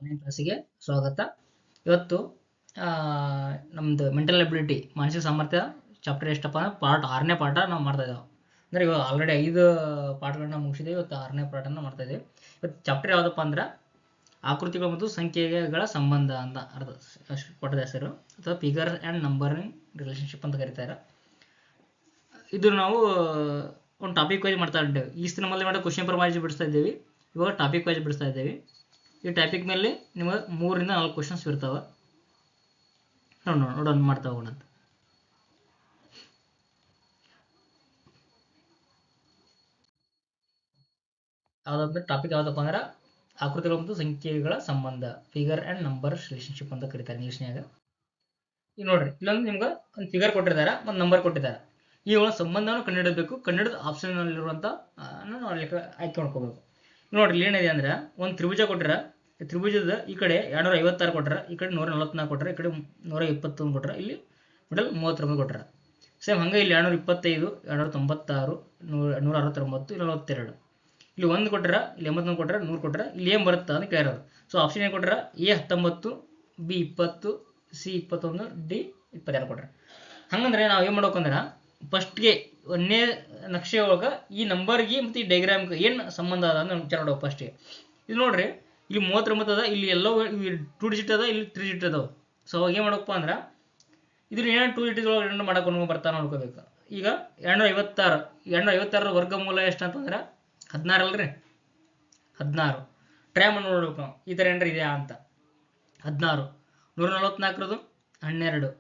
Online ಕ್ಲಾಸಿಗೆ ಸ್ವಾಗತ. ಇವತ್ತು ನಮ್ದು ಮೆಂಟಲ್ ಎಬಿಲಿಟಿ ಮಾನಸಿಕ ಸಾಮರ್ಥ್ಯ ಚಾಪ್ಟರ್ ಎಷ್ಟಪ್ಪ ಅಂದ್ರೆ ಪಾರ್ಟ್ 6ನೇ ಪಾಠ ನಾವು ಮಾಡ್ತಾ ಇದ್ದೇವೆ. ಅಂದ್ರೆ ಇವಾಗ ಆಲ್ರೆಡಿ 5 ಪಾಠಗಳನ್ನ ಮುಗಿಸಿದೆ. ಇವತ್ತು 6ನೇ ಪಾಠನ ಮಾಡ್ತಾ ಇದ್ದೀವಿ. ಇವತ್ತು ಚಾಪ್ಟರ್ ಯಾವುದಪ್ಪ ಅಂದ್ರೆ ಆಕೃತಿಗಳು ಮತ್ತು ಸಂಖ್ಯೆಗಳ ಸಂಬಂಧ ಅಂತ ಕೊಟ್ಟದ ಹೆಸರು, ಅಥವಾ ಫಿಗರ್ ಆ್ಯಂಡ್ ನಂಬರಿಂಗ್ ರಿಲೇಶನ್ಶಿಪ್ ಅಂತ ಕರೀತಾರೆ. ಇದು ನಾವು ಒಂದು ಟಾಪಿಕ್ ವೈಸ್ ಮಾಡ್ತಾ ಇದ್ದೇವೆ. ಈ ನಮ್ಮಲ್ಲಿ ಮಾಡೋ ಕ್ವಶನ್ ಪೇಪರ್ ವೈಸ್ ಬಿಡಿಸ್ತಾ ಇದ್ದೀವಿ. ಇವಾಗ ಟಾಪಿಕ್ ವೈಸ್ ಬಿಡಿಸ್ತಾ ಇದ್ದೀವಿ. ಈ ಟಾಪಿಕ್ ಮೇಲೆ ನಿಮಗೆ 3 ರಿಂದ 4 ಕ್ವಶನ್ಸ್ ಇರ್ತಾವೆ. ನೋಡೋಣ ಮಾಡ್ತಾ ಹೋಗೋಣ. ಯಾವುದಂದ್ರೆ ಟಾಪಿಕ್ ಯಾವುದಪ್ಪ ಅಂದ್ರೆ ಆಕೃತಿಗಳು ಮತ್ತು ಸಂಖ್ಯೆಗಳ ಸಂಬಂಧ, ಫಿಗರ್ ಆ್ಯಂಡ್ ನಂಬರ್ ರಿಲೇಶನ್ಶಿಪ್ ಅಂತ ಕರೀತಾರೆ ಇಂಗ್ಲೀಷ್ನ್ಯಾಗ. ಈಗ ನೋಡ್ರಿ, ಇಲ್ಲೊಂದು ನಿಮ್ಗೆ ಒಂದು ಫಿಗರ್ ಕೊಟ್ಟಿದ್ದಾರೆ, ಒಂದು ನಂಬರ್ ಕೊಟ್ಟಿದ್ದಾರೆ. ಈ ಒಂದು ಸಂಬಂಧವನ್ನು ಕಂಡುಹಿಡಬೇಕು. ಕಂಡುಹಿಡಿದ ಆಪ್ಷನ್ನಲ್ಲಿರುವಂಥ ಆಯ್ಕೆ ಮಾಡ್ಕೋಬೇಕು. ನೋಡ್ರಿ, ಇಲ್ಲಿ ಏನಿದೆ ಅಂದ್ರೆ ಒಂದು ತ್ರಿಭುಜ ಕೊಟ್ಟರೆ, ತ್ರಿಭುಜದ ಈ ಕಡೆ 256 ಕೊಟ್ಟರೆ, ಈ ಕಡೆ 144 ಕೊಟ್ಟರೆ, ಈ ಕಡೆ 121 ಕೊಟ್ಟರೆ, ಇಲ್ಲಿ ಮಿಡಲ್ 39 ಕೊಟ್ಟರೆ. ಸೇಮ್ ಹಂಗೆ ಇಲ್ಲಿ 225, 296, 169, 42. ಇಲ್ಲಿ 1 ಕೊಟ್ಟರೆ, ಇಲ್ಲಿ 81 ಕೊಟ್ಟರೆ, 100 ಕೊಟ್ಟರೆ, ಇಲ್ಲಿ ಏನು ಬರುತ್ತೆ ಅಂತ ಕೇಳಿರೋದು. ಸೊ ಆಪ್ಷನ್ ಏನು ಕೊಟ್ಟರೆ, A 19, B 20, C 21, D 22 ಕೊಟ್ಟರೆ. ಹಂಗಂದ್ರೆ ನಾವು ಏನು ಮಾಡ್ಬೇಕಂದ್ರೆ ಫಸ್ಟ್ಗೆ ಒಂದೇ ನಕ್ಷೆ ಒಳಗೆ ಈ ನಂಬರ್ಗೆ ಮತ್ತು ಈ ಡೈಗ್ರಾಮ್ಗೆ ಏನು ಸಂಬಂಧ ಅದ ಅಂತ ವಿಚಾರ ಮಾಡೋದು ಫಸ್ಟ್ಗೆ. ಇದು ನೋಡ್ರಿ, ಇಲ್ಲಿ 39 ಅದ, ಇಲ್ಲಿ ಎಲ್ಲೋ 2 ಡಿಜಿಟ್ ಅದ, ಇಲ್ಲಿ 3 ಡಿಜಿಟ್ ಅದಾವ. ಸೊ ಅವಾಗ ಏನು ಮಾಡಬೇಕಪ್ಪ ಅಂದ್ರೆ ಇದ್ರ ಏನೋ 2 ಡಿಜಿಟ್ ಒಳಗೆ ಮಾಡಕೊಂಡು ಬರ್ತಾ ನೋಡ್ಕೋಬೇಕು. ಈಗ 256 ವರ್ಗಮೂಲ ಎಷ್ಟು ಅಂತಂದ್ರೆ 16 ಅಲ್ರಿ, 16 ಟ್ರೈ ಮಾಡಿ ನೋಡ್ಬೇಕು ನಾವು ಈ ಥರ ಏನಾರ ಇದೆಯಾ ಅಂತ. 16, 144 12,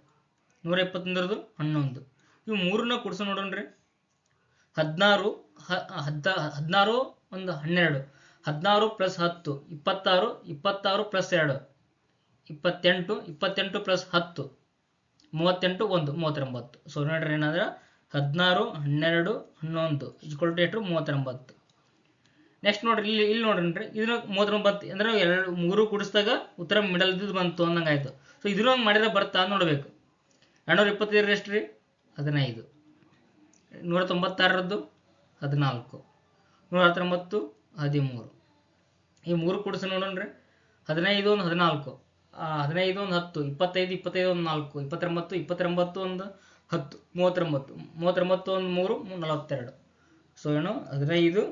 121 11, ಇವು ಮೂರನ್ನ ಕೂಡಿಸೋ ನೋಡೋಣ್ರಿ. 16 ಒಂದು 12, 16 ಪ್ಲಸ್ 10 26, 26 ಪ್ಲಸ್ 2 28, 28 ಪ್ಲಸ್ 10 38, 1 39. ಸೊ ನೋಡ್ರಿ ಏನಂದ್ರೆ 16, 12, 11 ಇಸ್ಕೊಲ್ ಟು ಎಷ್ಟು 39. ನೆಕ್ಸ್ಟ್ ನೋಡ್ರಿ, ಇಲ್ಲಿ ನೋಡ್ರಿ, ಇದನ್ನ 39 ಅಂದ್ರೆ 3 ಕೂಡಿಸಿದಾಗ ಉತ್ತರ ಮಿಡಲ್ ಇದ್ದು ಬಂತು ಅಂದಂಗೆ ಆಯ್ತು. ಸೊ ಇದನ್ನ ಮಾಡಿದ್ರೆ ಬರ್ತಾ ನೋಡ್ಬೇಕು. 225 ಎಷ್ಟು ರೀ, 15, 196 14, 119 13. ಈ 3 ಕೂಡಿಸಿ ನೋಡೋಣ್ರಿ. 15 ಒಂದು 14, 15 ಒಂದು 10, 25 25 ಒಂದು 4, 29 29 ಒಂದು 10, 39 39 ಒಂದು 3 42. ಸೊ ಏನು 15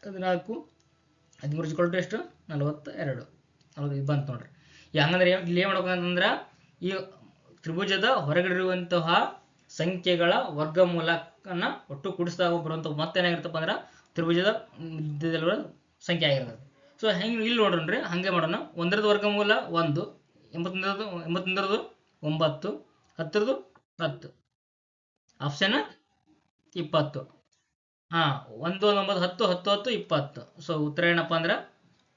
14 13 ಇಸ್ಕೊಲ್ ಟು ಎಷ್ಟು 42 ಇದು ಬಂತು ನೋಡ್ರಿ. ಹಂಗಂದ್ರೆ ಇಲ್ಲಿ ಏನು ಮಾಡ್ಬೇಕಂತಂದ್ರೆ ಈ ತ್ರಿಭುಜದ ಹೊರಗಡಿರುವಂತಹ ಸಂಖ್ಯೆಗಳ ವರ್ಗಮೂಲಕನ್ನ ಒಟ್ಟು ಕೂಡಿಸಿದಾಗ ಬರುವಂಥ ಮತ್ತೇನಾಗಿರ್ತಪ್ಪ ಅಂದ್ರೆ ತ್ರಿಭುಜದ ಮಧ್ಯದಲ್ಲಿರುವ ಸಂಖ್ಯೆ ಆಗಿರ್ತದೆ. ಸೊ ಹೆಂಗೆ ಇಲ್ಲಿ ನೋಡ್ರಿ, ಹಂಗೆ ಮಾಡೋಣ. 1ರ ವರ್ಗಮೂಲ 1, 81 9, 10 10, ಆಪ್ಷನ್ 20. 1 9 10 10 10 20. ಸೊ ಉತ್ತರ ಏನಪ್ಪ ಅಂದ್ರೆ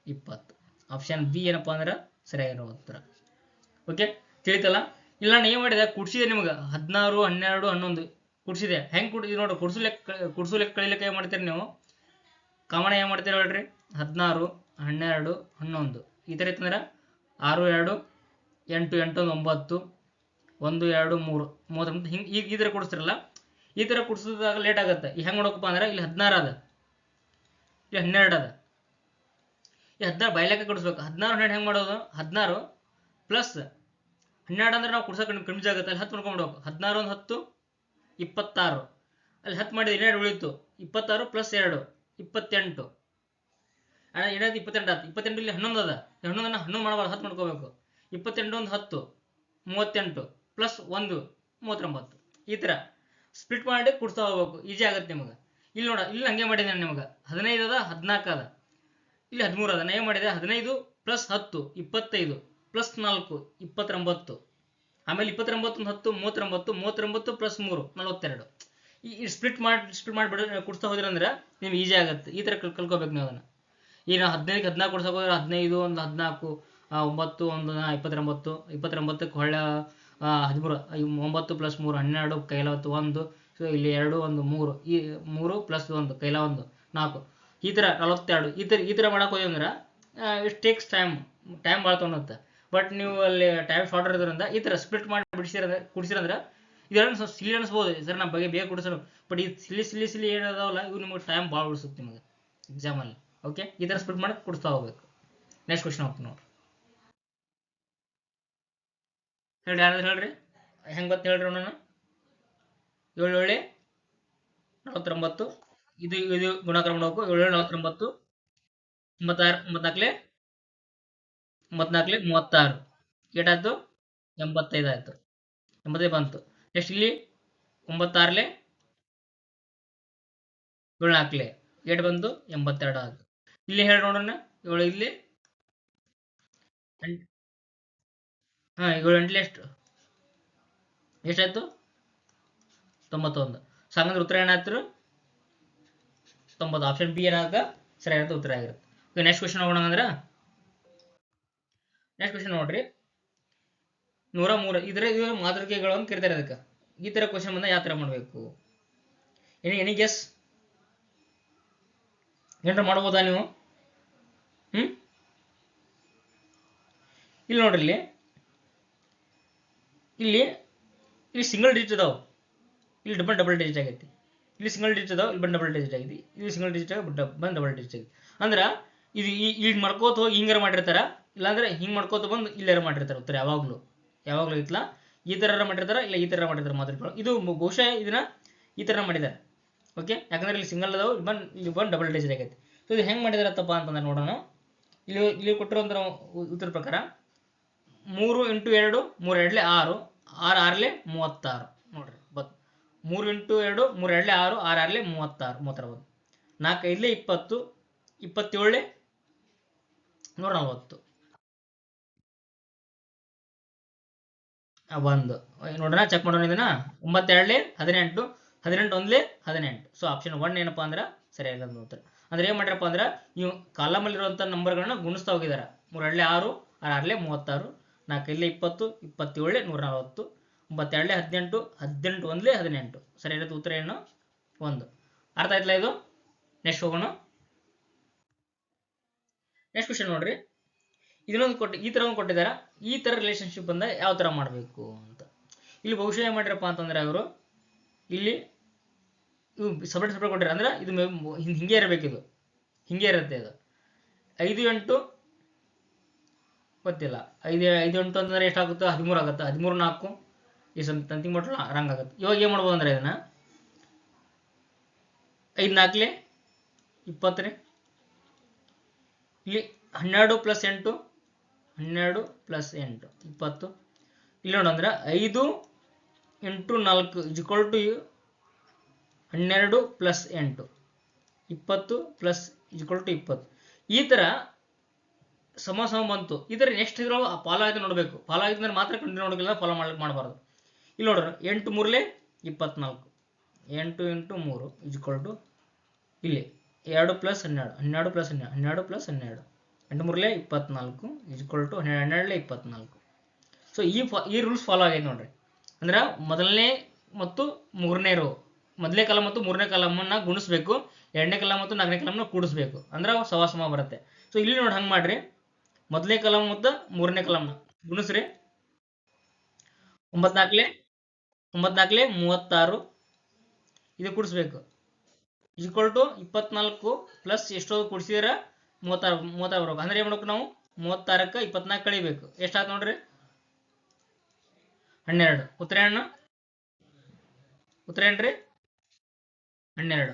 20. ಆಪ್ಷನ್ ಬಿ ಏನಪ್ಪ ಅಂದ್ರೆ ಸರಿಯಾಗಿರೋ ಉತ್ತರ. ಓಕೆ, ತಿಳಿತಲ್ಲ? ಇಲ್ಲ ನಾನು ಏನು ಮಾಡಿದೆ, ಕುಡ್ಸಿದೆ ನಿಮ್ಗೆ 16, 12, 11 ಕುಡ್ಸಿದೆ. ಹೆಂಗೆ ಕುಡಿದು ನೋಡ್ರಿ, ಕುಡ್ಸು ಲೆಕ್ಕ ಕಳಿಲಿಕ್ಕೆ ಏನು ಮಾಡ್ತೀರಿ ನೀವು, ಕಾಮಣ ಏನು ಮಾಡ್ತೀರಿ ಹೇಳ್ರಿ. 16, 12, 11 ಈ ಥರ ಇತ್ತಂದ್ರೆ 6 2 8 8 9 1 2 3 39. ಹಿಂಗೆ ಈ ಥರ ಕುಡಿಸ್ತಿರಲ್ಲ, ಈ ಥರ ಕುಡಿಸಿದಾಗ ಲೇಟ್ ಆಗುತ್ತೆ. ಈಗ ಹೆಂಗೆ ನೋಡೋಕಪ್ಪ ಅಂದ್ರೆ ಇಲ್ಲಿ 16 ಅದ, ಇಲ್ಲಿ 12 ಅದ. ಈ 16 ಬಯಲೆಕ್ಕ ಕುಡಿಸ್ಬೇಕು. 16 12 ಹೆಂಗೆ ಮಾಡೋದು, 16 ಪ್ಲಸ್ 12 ಅಂದ್ರೆ ನಾವು ಕುಡ್ಸೋಕೆ ಕಡಿಮೆ ಆಗುತ್ತೆ. ಅಲ್ಲಿ 10 ಮಾಡ್ಕೊಂಡ್ಬಿಡ್ಬೇಕು. 16 ಒಂದು 10 26, ಅಲ್ಲಿ 10 ಮಾಡಿದ್ರೆ 12 ಉಳಿತು. 26 ಪ್ಲಸ್ 2 28, ಏನಾಯ್ತು 28 ಆಯ್ತು. 28 ಇಲ್ಲಿ 11 ಅದ, 11 11 ಮಾಡಬಾರ್ದು, 10 ಮಾಡ್ಕೋಬೇಕು. 28 ಒಂದು 10 38 ಪ್ಲಸ್ 1 39. ಈ ಥರ ಸ್ಪ್ಲಿಟ್ ಮಾಡಿ ಕುಡ್ಸ್ತಾ ಹೋಗ್ಬೇಕು, ಈಜಿ ಆಗುತ್ತೆ ನಿಮಗೆ. ಇಲ್ಲಿ ನೋಡ, ಇಲ್ಲಿ ಹಂಗೆ ಮಾಡಿದೆ ನಿಮಗೆ 15 ಅದ, 14 ಅದ, ಇಲ್ಲಿ 13 ಅದ. ನಾ ಏನು ಮಾಡಿದೆ 15 ಪ್ಲಸ್ 10 25 ಪ್ಲಸ್ 4 29, ಆಮೇಲೆ 29 ಒಂದು 10 39 39 ಪ್ಲಸ್ 3 42. ಈ ಸ್ಪ್ಲಿಟ್ ಮಾಡಿಬಿಡ ಕುಡ್ಸ್ತಾ ಹೋದ್ರಿ ಅಂದ್ರೆ ನಿಮ್ಗೆ ಈಜಿ ಆಗುತ್ತೆ. ಈ ಥರ ಕಲ್ಕೋಬೇಕು ನೀವು ಅದನ್ನು. ಈಗ 15ಕ್ಕೆ 14 ಕೊಡ್ಸೋಕೆ ಹೋದ್ರೆ 15 ಒಂದು 14 9 ಒಂದು 29 29ಕ್ಕೆ ಹೊಳ್ಳ 13 9 ಪ್ಲಸ್ 3 12 ಕೈಲ 1. ಸೊ ಇಲ್ಲಿ 2 1 3, ಈ 3 ಪ್ಲಸ್ 1 ಕೈಲ 1 4, ಈ ಥರ 42. ಈ ಥರ ಮಾಡೋಕೆ ಹೋಗಿ ಅಂದ್ರೆ ಇಟ್ ಟೇಕ್ಸ್ ಟೈಮ್ ಭಾಳ ತೊಗೊಳುತ್ತೆ. ಬಟ್ ನೀವು ಅಲ್ಲಿ ಟೈಮ್ ಶಾರ್ಟ್ ಇರೋದ್ರಿಂದ ಈ ಥರ ಸ್ಪ್ಲಿಟ್ ಮಾಡಿ ಕುಡಿಸಿರಂದ್ರೆ ಇದೆಲ್ಲ ಸ್ವಲ್ಪ ಸಿಲಿ ಅನಿಸ್ಬೋದು, ಸರ್ ನಮ್ಮ ಬಗ್ಗೆ ಬೇಗ ಕುಡಿಸೋರು. ಬಟ್ ಈ ಸಿಲಿ ಏನದಾವಲ್ಲ ಇವು ನಿಮಗೆ ಟೈಮ್ ಭಾಳ ಉಳಿಸುತ್ತೆ ನಿಮಗೆ ಎಕ್ಸಾಮಲ್ಲಿ. ಓಕೆ, ಈ ಥರ ಸ್ಪ್ಲಿಟ್ ಮಾಡಿ ಕುಡಿಸ್ತಾ ಹೋಗ್ಬೇಕು. ನೆಕ್ಸ್ಟ್ ಕ್ವಶನ್ ಹೋಗ್ತೀನಿ ನೋಡ್ರಿ. ಹೇಳ್ರಿ ಯಾರಾದ್ರು ಹೇಳ್ರಿ ಹೆಂಗೆ ಗೊತ್ತ ಹೇಳ್ರಿ ಅವನ 7 7 49 ಇದು ಇದು ಗುಣಾಕಾರ ಮಾಡಬೇಕು 7 7 49 96 34 36 ಏಟಾಯ್ತು 85 ಆಯ್ತು 85 ಬಂತು ನೆಕ್ಸ್ಟ್ ಇಲ್ಲಿ 96 7 ಏಟ್ ಬಂತು 82 ಆಯ್ತು ಇಲ್ಲಿ ಹೇಳಿ ನೋಡೋಣ 7 ಇಲ್ಲಿ ಹಾ 7 ಎಂಟ್ಲಿ ಎಷ್ಟಾಯ್ತು 91 ಸೊ ಹಂಗಂದ್ರೆ ಉತ್ತರ ಏನಾಯ್ತು 90 ಆಪ್ಷನ್ ಬಿ ಏನಾಗ ಸರಿಯಾದ ಉತ್ತರ ಆಗಿರುತ್ತೆ ನೆಕ್ಸ್ಟ್ ಕ್ವಶನ್ ಹೋಗೋಣ ಅಂದ್ರೆ ನೆಕ್ಸ್ಟ್ ಕ್ವಶನ್ ನೋಡ್ರಿ 103 ಇದ್ರ ಮಾತೃಕೆಗಳು ಅಂತ ಕರಿತಾರೆ ಅದಕ್ಕೆ ಈ ತರ ಕ್ವಶನ್ ಬಂದ ಯಾವ ತರ ಮಾಡಬೇಕು ಎನಿ ಗೆಸ್ ಏನಾರ ಮಾಡ್ಬೋದಾ ನೀವು ಇಲ್ಲಿ ನೋಡ್ರಿ ಇಲ್ಲಿ ಇಲ್ಲಿ ಸಿಂಗಲ್ ಡಿಜಿಟ್ ಅದಾವ ಇಲ್ಲಿ ಡಬಲ್ ಡಿಜಿಟ್ ಆಗೈತಿ ಇಲ್ಲಿ ಸಿಂಗಲ್ ಡಿಜಿಟ್ ಅದಾವ ಇಲ್ಲಿ ಬಂದು ಡಬಲ್ ಡಿಜಿಟ್ ಆಗೈತಿ ಇಲ್ಲಿ ಸಿಂಗಲ್ ಡಿಜಿಟ್ ಬಂದು ಡಬಲ್ ಡಿಜಿಟ್ ಆಗೈತಿ ಅಂದ್ರೆ ಇದು ಈಗ ಮಾಡ್ಕೋತ ಹೋಗಿ ಹಿಂಗಾರ ಮಾಡಿರ್ತಾರ ಇಲ್ಲಾಂದ್ರೆ ಹಿಂಗೆ ಮಾಡ್ಕೋತ ಬಂದು ಇಲ್ಲಾರ ಮಾಡಿರ್ತಾರೆ ಉತ್ತರ ಯಾವಾಗಲೂ ಇತ್ಲ ಈ ಥರ ಮಾಡಿರ್ತಾರ ಇಲ್ಲ ಈ ಥರ ಮಾಡಿರ್ತಾರೆ ಮಾತೃಕೆಗಳು ಇದು ಬಹುಶಃ ಇದನ್ನ ಈ ಥರ ಮಾಡಿದ್ದಾರೆ ಓಕೆ ಯಾಕಂದ್ರೆ ಇಲ್ಲಿ ಸಿಂಗಲ್ ಅದಾವ ಇಲ್ಲಿ ಬಂದು ಡಬಲ್ ಡಿಜಿಟ್ ಆಗೈತಿ ಸೊ ಇದು ಹೆಂಗೆ ಮಾಡಿದಾರತ್ತಪ್ಪ ಅಂತಂದ್ರೆ ನೋಡೋಣ ಇಲ್ಲಿ ಕೊಟ್ಟಿರೋಂಥ ಉತ್ತರ ಪ್ರಕಾರ 3 × 2 3 2 6 6 6 36 ನೋಡ್ರಿ 3 × 2 3 2 6 6 6 36 4 5 20 27 140 ಒಂದು ನೋಡೋಣ ಚೆಕ್ ಮಾಡೋಣ ಇದನ್ನ 9 2 18 18 1 18 ಸೊ ಆಪ್ಷನ್ 1 ಏನಪ್ಪಾ ಅಂದ್ರೆ ಸರಿಯಾದ ಉತ್ತರ ಅಂದ್ರೆ ಏನ್ ಮಾಡ್ರಪ್ಪ ಅಂದ್ರೆ ನೀವು ಕಾಲಮ್ ಅಲ್ಲಿರುವಂತ ನಂಬರ್ಗಳನ್ನ ಗುಣಿಸ್ತಾ ಹೋಗಿದಾರ 3 2 6 6 36 4 5 20 27 140 9 2 18 18 1 18 ಸರಿಯಾದ ಉತ್ತರ ಏನು 1 ಅರ್ಥ ಆಯ್ತಲ್ಲ ಇದು ನೆಕ್ಸ್ಟ್ ಹೋಗೋಣ ನೆಕ್ಸ್ಟ್ ಕ್ವಶನ್ ನೋಡ್ರಿ ಇದನ್ನೊಂದು ಈ ತರ ಒಂದು ಕೊಟ್ಟಿದಾರ ಈ ತರ ರಿಲೇಶನ್ಶಿಪ್ ಬಂದ ಯಾವ ತರ ಮಾಡಬೇಕು ಅಂತ ಇಲ್ಲಿ ಬಹುಶಃ ಏನ್ ಮಾಡ್ರಪ್ಪ ಅಂತಂದ್ರೆ ಅವರು ಇಲ್ಲಿ ಸಪರೇಟ್ ಕೊಟ್ಟಿರ ಅಂದ್ರೆ ಇದು ಹಿಂಗೆ ಇರಬೇಕು ಇದು ಹಿಂಗೆ ಇರುತ್ತೆ ಇದು 5 8 ಗೊತ್ತಿಲ್ಲ 5 5 8 ಅಂತಂದ್ರೆ ಎಷ್ಟಾಗುತ್ತೆ 13 ಆಗುತ್ತೆ 13 4 ಈ ತಂತಿ ಮಟ್ಟ ರಂಗ್ ಆಗುತ್ತೆ ಇವಾಗ ಏನ್ ಮಾಡ್ಬೋದು ಅಂದ್ರೆ ಇದನ್ನ 5 4 20 ಇಲ್ಲಿ 12 + 8 12 + 8 20 ಇಲ್ಲಿ ನೋಡಂದ್ರೆ 5 × 4 = 12 + 8 20 + 20 ಈ ತರ ಸಮ ಬಂತು ಇದರ ನೆಕ್ಸ್ಟ್ ಇದ್ರೊಳಗೆ ಫಾಲೋ ಆಯ್ತು ನೋಡಬೇಕು ಫಾಲೋ ಆಯ್ತು ಅಂದ್ರೆ ಮಾತ್ರ ಕಂಟಿನ್ಯೂ ನೋಡೋಕ್ಕಿಲ್ಲ ಫಾಲೋ ಮಾಡಬಾರ್ದು ಇಲ್ಲಿ ನೋಡ್ರಿ 8 3 24 8 × 3 = ಇಲ್ಲಿ 2 + 12 12 + 12 12 + 12 8 3 24 = 12 24 ಸೊ ಈ ರೂಲ್ಸ್ ಫಾಲೋ ಆಗೈತೆ ನೋಡ್ರಿ ಅಂದ್ರೆ ಮೊದಲನೇ ಮತ್ತು ಮೂರನೇ ರೋ ಮೊದಲನೇ ಕಾಲಮ್ ಮತ್ತು ಮೂರನೇ ಕಾಲಮನ್ನ ಗುಣಿಸ್ಬೇಕು ಎರಡನೇ ಕಾಲಮ್ ಮತ್ತು ನಾಲ್ಕನೇ ಕಾಲಮ್ನ ಕೂಡಿಸ್ಬೇಕು ಅಂದ್ರೆ ಸಮ ಬರುತ್ತೆ ಸೊ ಇಲ್ಲಿ ನೋಡಿ ಹಂಗೆ ಮಾಡ್ರಿ ಮೊದಲನೇ ಕಾಲಮ್ ಮತ್ತು ಮೂರನೇ ಕಾಲಮ್ನ ಗುಣಿಸ್ರಿ 9 4 36 ಇದು ಕೂಡಿಸ್ಬೇಕು = 24 ಪ್ಲಸ್ ಎಷ್ಟೋ ಕೂಡಿಸಿದ್ರೆ 36 ಬರ್ಬೇಕು ಅಂದ್ರೆ ಏನ್ ಮಾಡ್ಬೇಕು ನಾವು 36ಕ್ಕೆ 24 ಕಳಿಬೇಕು ಎಷ್ಟಾಯ್ತು ನೋಡ್ರಿ 12 ಉತ್ತರ ಏನ್ರಿ 12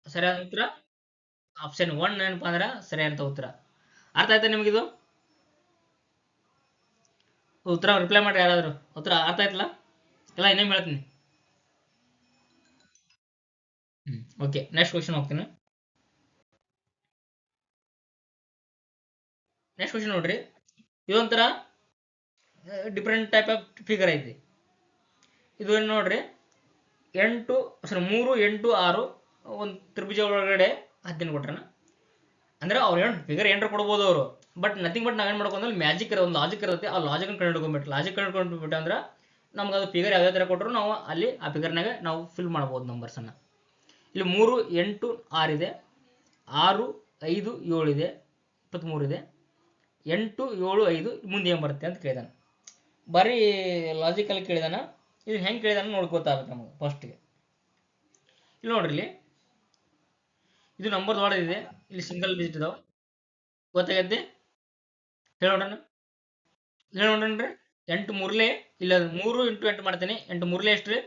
ಸರಿಯಾದ ಉತ್ತರ ಆಪ್ಷನ್ 1 ಏನಪ್ಪಾ ಅಂದ್ರೆ ಸರಿಯಾದ ಉತ್ತರ ಅರ್ಥ ಆಯ್ತಾ ನಿಮಗಿದು ಉತ್ತರ ರಿಪ್ಲೈ ಮಾಡ್ರಿ ಯಾರಾದ್ರು ಉತ್ತರ ಅರ್ಥ ಆಯ್ತಲ್ಲ ಎಲ್ಲ ಇನ್ನೇನು ಹೇಳ್ತೀನಿ ಓಕೆ ನೆಕ್ಸ್ಟ್ ಕ್ವಶನ್ ಹೋಗ್ತೀನಿ ನೆಕ್ಸ್ಟ್ ಕ್ವಶನ್ ನೋಡ್ರಿ ಇದೊಂಥರ ಡಿಫ್ರೆಂಟ್ ಟೈಪ್ ಆಫ್ ಫಿಗರ್ ಐತಿ ಇದು ಏನು ನೋಡ್ರಿ 3 8 6 ಒಂದು ತ್ರಿಭುಜ ಒಳಗಡೆ 10 ಕೊಟ್ರನ ಅಂದ್ರೆ ಅವ್ರು ಏನು ಫಿಗರ್ ಏನ್ರ ಕೊಡ್ಬೋದು ಅವರು ಬಟ್ ನಥಿಂಗ್ ಬಟ್ ನಾವೇನು ಮಾಡ್ಕೊಂಡ್ರೆ ಮ್ಯಾಜಿಕ್ ಇರೋ ಒಂದು ಲಾಜಿಕ್ ಇರುತ್ತೆ ಆ ಲಾಜಿಕ್ ಕಂಡುಹಿಡ್ಕೊಂಡ್ಬಿಟ್ಟು ಲಾಜಿಕ್ ಕಂಡುಹಿಡ್ಕೊಂಡ್ಬಿಟ್ಟು ಅಂದ್ರೆ ನಮ್ಗೆ ಅದು ಫಿಗರ್ ಯಾವುದೇ ಥರ ಕೊಟ್ಟರು ನಾವು ಅಲ್ಲಿ ಆ ಫಿಗರ್ನಾಗ ನಾವು ಫಿಲ್ ಮಾಡ್ಬೋದು ನಂಬರ್ಸನ್ನು ಇಲ್ಲಿ 3 8 6 ಇದೆ 6 5 7 ಇದೆ 23 ಇದೆ 8 7 5 ಮುಂದೆ ಏನು ಬರುತ್ತೆ ಅಂತ ಕೇಳಿದಾನೆ ಬರೀ ಲಾಜಿಕಲ್ ಕೇಳಿದಾನ ಇದು ಹೆಂಗೆ ಕೇಳಿದಾನ ನೋಡಿ ಗೊತ್ತಾಗುತ್ತೆ ನಮಗೆ ಫಸ್ಟ್ಗೆ ಇಲ್ಲಿ ನೋಡ್ರಿ ಇಲ್ಲಿ ಇದು ನಂಬರ್ ದೊಡ್ಡದಿದೆ ಇಲ್ಲಿ ಸಿಂಗಲ್ ಡಿಜಿಟ್ ಇದಾವೆ ಗೊತ್ತಾಗತ್ತೆ ಹೇಳೋಣ ಹೇಳೋಣ್ರಿ ಎಂಟು ಮೂರ್ಲೆ ಇಲ್ಲ 3 ಇಂಟು 8 ಮಾಡ್ತೀನಿ. 8 ಮೂರ್ಲೆ ಎಷ್ಟು ರೀ?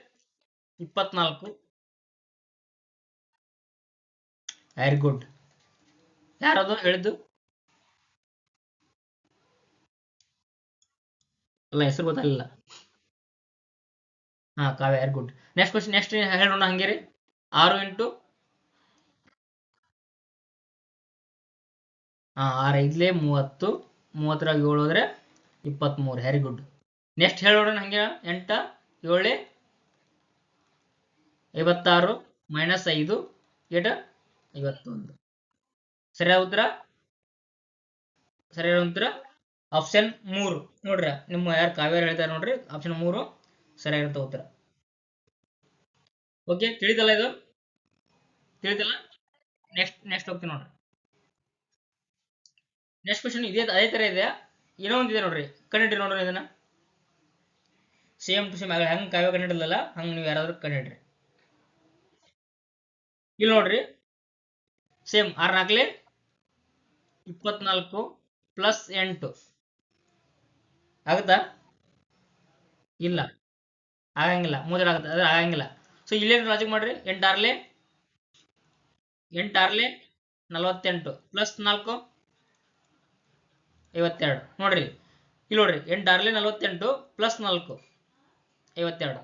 24. Very good. ಯಾರದು ಹೇಳಿದ್ದು? ಅಲ್ಲ, ಹೆಸರು ಗೊತ್ತಾಗಲಿಲ್ಲ. ಹಾ, Kavya. Very good. Next question, next ಹೇಳೋಣ ಹಂಗೆ ರೀ. 6 ಇಂಟು 6 ಐದ್ಲೆ 30, 30ರಾಗ 7 ಹೋದ್ರೆ 23. Very good. ನೆಕ್ಸ್ಟ್ ಹೇಳೋಣ ಹಂಗೆ. 8 7 56 ಮೈನಸ್ 5 ಏಟ 51. ಸರಿಯಾದ ಉತ್ತರ? ಸರಿಯಾದ ಉತ್ತರ ಆಪ್ಷನ್ 3 ನೋಡ್ರಿ. ನಿಮ್ಮ ಯಾರು ಕಾವ್ಯ ಹೇಳ್ತಾರೆ ನೋಡ್ರಿ, ಆಪ್ಷನ್ 3 ಸರಿಯಾಗಿರುತ್ತೆ ಉತ್ತರ. ಓಕೆ, ತಿಳಿತಲ್ಲ ಇದು? ತಿಳಿತಲ್ಲ? ನೆಕ್ಸ್ಟ್ ನೆಕ್ಸ್ಟ್ ಹೋಗ್ತೀನಿ ನೋಡ್ರಿ. ನೆಕ್ಸ್ಟ್ ಕ್ವಶನ್ ಇದೇ ಅದೇ ತರ ಇದೆ. ಏನೋ ಒಂದಿದೆ ನೋಡ್ರಿ, ಕಂಡಿಡ್ರಿ ನೋಡ್ರಿ ಇದನ್ನ. ಸೇಮ್ ಟು ಸೇಮ್ ಹೆಂಗ್ ಕಾವ್ಯ ಕಂಡಿಡಲ್ಲ ಹಂಗ್ ನೀವು ಯಾರಾದ್ರೂ ಕಂಡಿಡ್ರಿ. ಇಲ್ಲಿ ನೋಡ್ರಿ, ಸೇಮ್ 6 4 24 ಪ್ಲಸ್ 8 ಆಗುತ್ತಾ? ಇಲ್ಲ, ಆಗಂಗಿಲ್ಲ. 3 ಆಗುತ್ತೆ, ಅದ್ರ ಆಗಂಗಿಲ್ಲ. ಸೊ ಇಲ್ಲೇನು ಲಾಜಿಕ್ ಮಾಡ್ರಿ. 8 6 48 ಪ್ಲಸ್ 4 52. ನೋಡ್ರಿ ಇಲ್ಲಿ ನೋಡ್ರಿ, 8 6 48 ಪ್ಲಸ್ 4 52.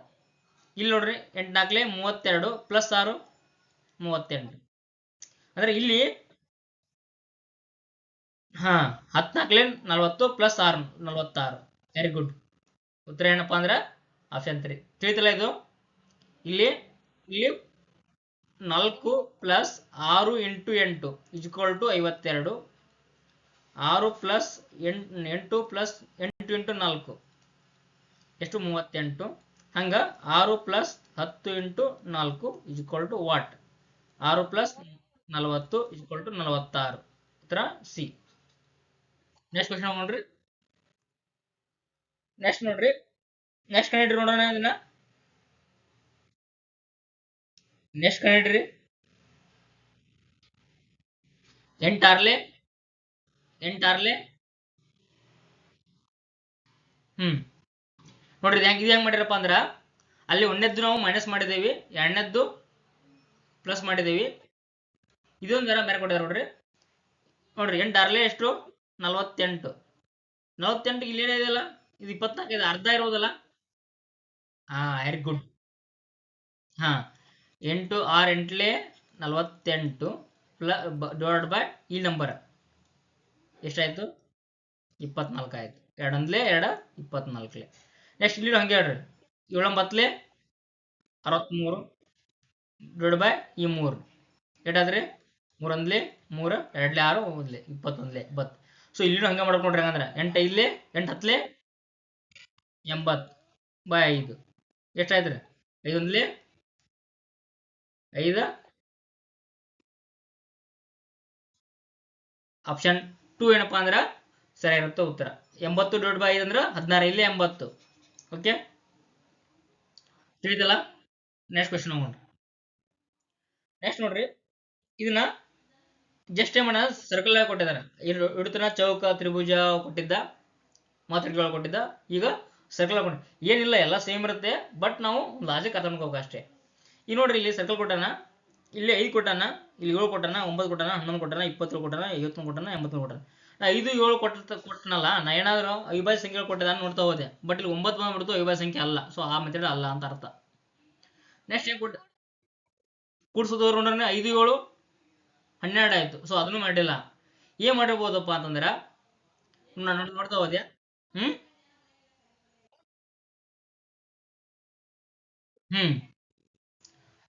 ಇಲ್ಲಿ ನೋಡ್ರಿ, 8 4 32 ಪ್ಲಸ್ 6 38. ಅಂದ್ರೆ ಇಲ್ಲಿ ಹಾ 10 4 40 ಪ್ಲಸ್ 6 46. Very good. ಉತ್ತರ ಏನಪ್ಪಾ ಅಂದ್ರೆ ಆಪ್ಷನ್ 3. ತಿಳಿತಲ್ಲ ಇದು? ಇಲ್ಲಿ ಇಲ್ಲಿ 4 plus 6 into 8 is equal to 52. 6 plus 8 plus 8 into 4 ಎಷ್ಟು? 38. ಹಂಗ 6 plus 10 into 4 is equal to what? 6 plus 40 is equal to 46. ಉತ್ತರ ಸಿ. ನೆಕ್ಸ್ಟ್ ಕ್ವಶನ್ ನೋಡ್ರಿ. ನೆಕ್ಸ್ಟ್ ನೋಡ್ರಿ, ನೆಕ್ಸ್ಟ್ ಕಂಡಿಡ್ರಿ ನೋಡೋಣ ಇದನ್ನ. ನೆಕ್ಸ್ಟ್ ಕಂಡಿಡ್ರಿ. 8 6 8 6 ನೋಡ್ರಿ, ಇದು ಹೆಂಗ್ ಮಾಡಿರಪ್ಪ ಅಂದ್ರ, ಅಲ್ಲಿ ಒಂದನೇದ್ದು ನಾವು ಮೈನಸ್ ಮಾಡಿದೇವಿ, ಎರಡನೇದ್ದು ಪ್ಲಸ್ ಮಾಡಿದೇವಿ. ಇದೊಂದು ಬೇರೆ ಕೊಟ್ಟಿದ್ದಾರೆ ನೋಡ್ರಿ. ನೋಡ್ರಿ 8 6 ಎಷ್ಟು? 48. 48 ಇಲ್ಲಿ ಏನಿದೆಯಲ್ಲ, ಇದು 24 ಇದೆ, ಅರ್ಧ ಇರೋದಲ್ಲ. ಹಾ, ವೆರಿ ಗುಡ್. ಹಾ, 8 6 8 48 ಡಿವೈಡ್ ಬೈ ಈ ನಂಬರ್ ಎಷ್ಟಾಯ್ತು? 24 ಆಯ್ತು. 2 2 24. ನೆಕ್ಸ್ಟ್ ಇಲ್ಲಿ ಹಂಗೆ ಹೇಳ್ರಿ. 7 9 63 ಡಿವೈಡ್ ಬೈ ಈ 3 ಎಷ್ಟಾದ್ರಿ? 3 1 3 2 6 1 21 20. ಸೊ ಇಲ್ಲಿ ಹಂಗೆ ಮಾಡ್ಬೇಕು ನೋಡ್ರಿ. ಹಂಗಂದ್ರೆ 8 5 8 10 80 ಬೈ 5 ಎಷ್ಟಾಯ್ತ್ರಿ? 5 1 5. ಆಪ್ಷನ್ 2 ಏನಪ್ಪಾ ಅಂದ್ರ ಸರಿಯಾಗಿರುತ್ತೆ ಉತ್ತರ. 80 ಡಿವೈಡ್ ಬೈ 5 ಅಂದ್ರೆ 16 ಇಲ್ಲಿ 80. ಓಕೆ, ತಿಳಿತಲ್ಲ? ನೆಕ್ಸ್ಟ್ ಕ್ವಶನ್ ಹೋಗೋಣ. ನೆಕ್ಸ್ಟ್ ನೋಡ್ರಿ, ಇದನ್ನ ಜಸ್ಟ್ ಏನ್ ಮಾಡ ಸರ್ಕಲ್ ಕೊಟ್ಟಿದ್ದಾರೆ. ಇಡತನ ಚೌಕ ತ್ರಿಭುಜ ಕೊಟ್ಟಿದ್ದ, ಮಾತ್ರಿಕೆಗಳು ಕೊಟ್ಟಿದ್ದ. ಈಗ ಸರ್ಕಲ್ ಕೊಟ್ಟ ಏನಿಲ್ಲ, ಎಲ್ಲ ಸೇಮ್ ಇರುತ್ತೆ. ಬಟ್ ನಾವು ಲಾಜಿಕ್ ಅರ್ಥ ಮಾಡ್ಕೋಬೇಕು ಅಷ್ಟೇ. ಈಗ ನೋಡ್ರಿ, ಇಲ್ಲಿ ಸರ್ಕಲ್ ಕೊಟ್ಟಾನ, ಇಲ್ಲಿ 5 ಕೊಟ್ಟಾನ, ಇಲ್ಲಿ 7 ಕೊಟ್ಟಾನ, 9 ಕೊಟ್ಟಾನ, 11 ಕೊಟ್ಟಾನ, 20 ಕೊಟ್ಟಾನ, 51 ಕೊಟ್ಟಾನ, 83 ಕೊಟ್ಟಾನ. ನಾ 5 7 ಕೊಟ್ಟನಲ್ಲ, ನಾ ಏನಾದ್ರು ಅವಿಭಾಜ್ಯ ಸಂಖ್ಯೆ ಕೊಟ್ಟಿದ್ದ ನೋಡ್ತಾ ಹೋದೆ. ಬಟ್ ಇಲ್ಲಿ 9 ಬಂದ್ಬಿಡ್ತು, ಅವಿಭಾಜ್ಯ ಸಂಖ್ಯೆ ಅಲ್ಲ. ಸೊ ಆ ಮೆಥಡ್ ಅಲ್ಲ ಅಂತ ಅರ್ಥ. ನೆಕ್ಸ್ಟ್ ಏನ್ ಕೂಡ್ಸೋದವ್ರು ನೋಡ್ರಿ, 5 7 12 ಆಯ್ತು. ಸೊ ಅದನ್ನು ಮಾಡಿಲ್ಲ. ಏನ್ ಮಾಡಿರ್ಬೋದಪ್ಪ ಅಂತಂದ್ರ, ನಾನು ನೋಡ್ತಾ ಹೋದ್ಯಾ. ಹ್ಮ್ ಹ್ಮ್